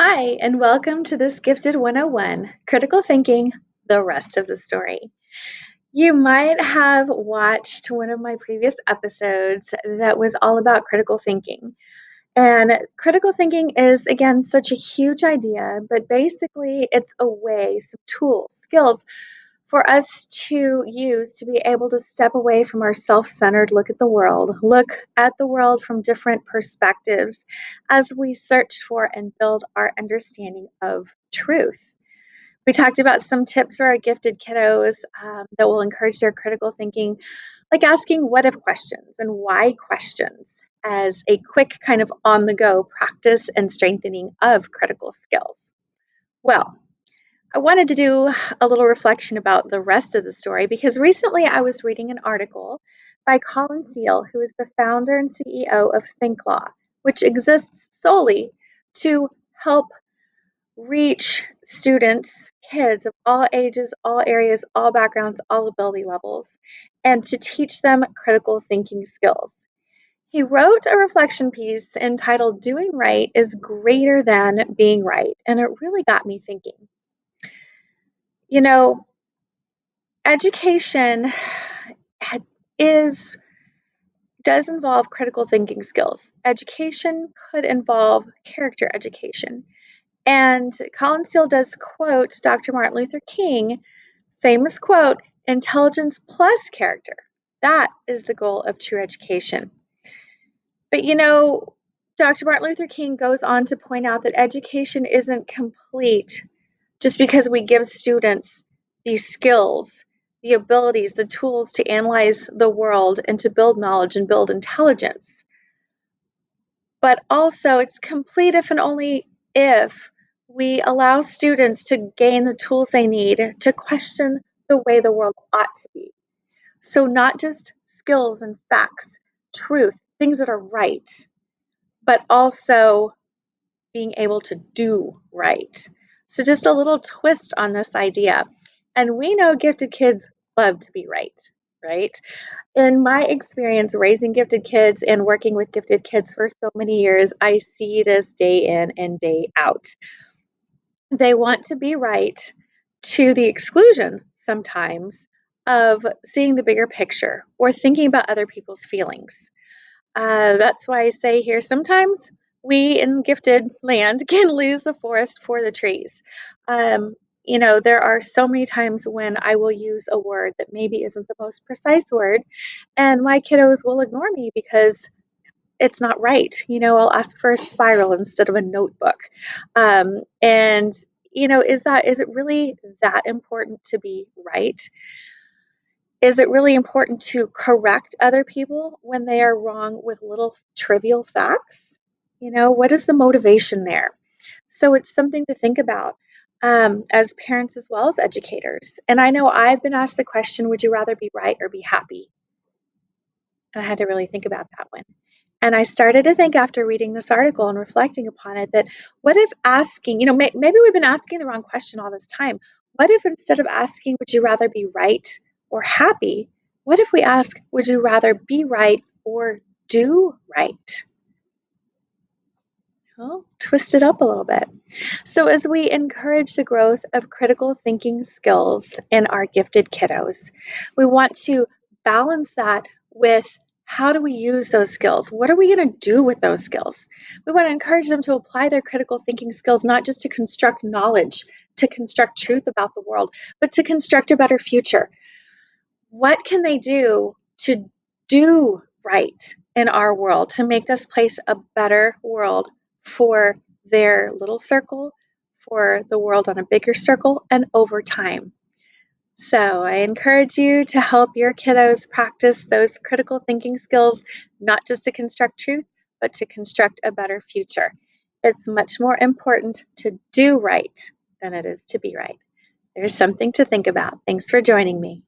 Hi, and welcome to this Gifted 101 Critical Thinking, the rest of the story. You might have watched one of my previous episodes that was all about critical thinking. And critical thinking is, again, such a huge idea, but basically it's a way, some tools, skills for us to use to be able to step away from our self centered look at the world from different perspectives as we search for and build our understanding of truth. We talked about some tips for our gifted kiddos that will encourage their critical thinking, like asking what if questions and why questions as a quick kind of on the go practice and strengthening of critical skills. Well, I wanted to do a little reflection about the rest of the story because recently I was reading an article by Colin Seal, who is the founder and CEO of ThinkLaw, which exists solely to help reach students, kids of all ages, all areas, all backgrounds, all ability levels, and to teach them critical thinking skills. He wrote a reflection piece entitled Doing Right is Greater Than Being Right, and it really got me thinking. You know, education is does involve critical thinking skills. Education could involve character education. And Colin Steele does quote Dr. Martin Luther King, famous quote, intelligence plus character. That is the goal of true education. But Dr. Martin Luther King goes on to point out that education isn't complete just because we give students these skills, the abilities, the tools to analyze the world and to build knowledge and build intelligence. But also, it's complete if and only if we allow students to gain the tools they need to question the way the world ought to be. So, not just skills and facts, truth, things that are right, but also being able to do right. So, just a little twist on this idea. And we know gifted kids love to be right, right? In my experience raising gifted kids and working with gifted kids for so many years, I see this day in and day out. They want to be right to the exclusion sometimes of seeing the bigger picture or thinking about other people's feelings. That's why I say here sometimes we in gifted land can lose the forest for the trees. There are so many times when I will use a word that maybe isn't the most precise word, and my kiddos will ignore me because it's not right. I'll ask for a spiral instead of a notebook. And is it really that important to be right? Is it really important to correct other people when they are wrong with little trivial facts? What is the motivation there? So it's something to think about as parents as well as educators. And I know I've been asked the question, would you rather be right or be happy? And I had to really think about that one. And I started to think after reading this article and reflecting upon it that what if asking, maybe we've been asking the wrong question all this time. What if instead of asking, would you rather be right or happy? What if we ask, would you rather be right or do right? Well, twist it up a little bit. So, as we encourage the growth of critical thinking skills in our gifted kiddos, we want to balance that with how do we use those skills? What are we going to do with those skills? We want to encourage them to apply their critical thinking skills not just to construct knowledge, to construct truth about the world, but to construct a better future. What can they do to do right in our world to make this place a better world for their little circle, for the world on a bigger circle, and over time? So I encourage you to help your kiddos practice those critical thinking skills, not just to construct truth, but to construct a better future. It's much more important to do right than it is to be right. There's something to think about. Thanks for joining me.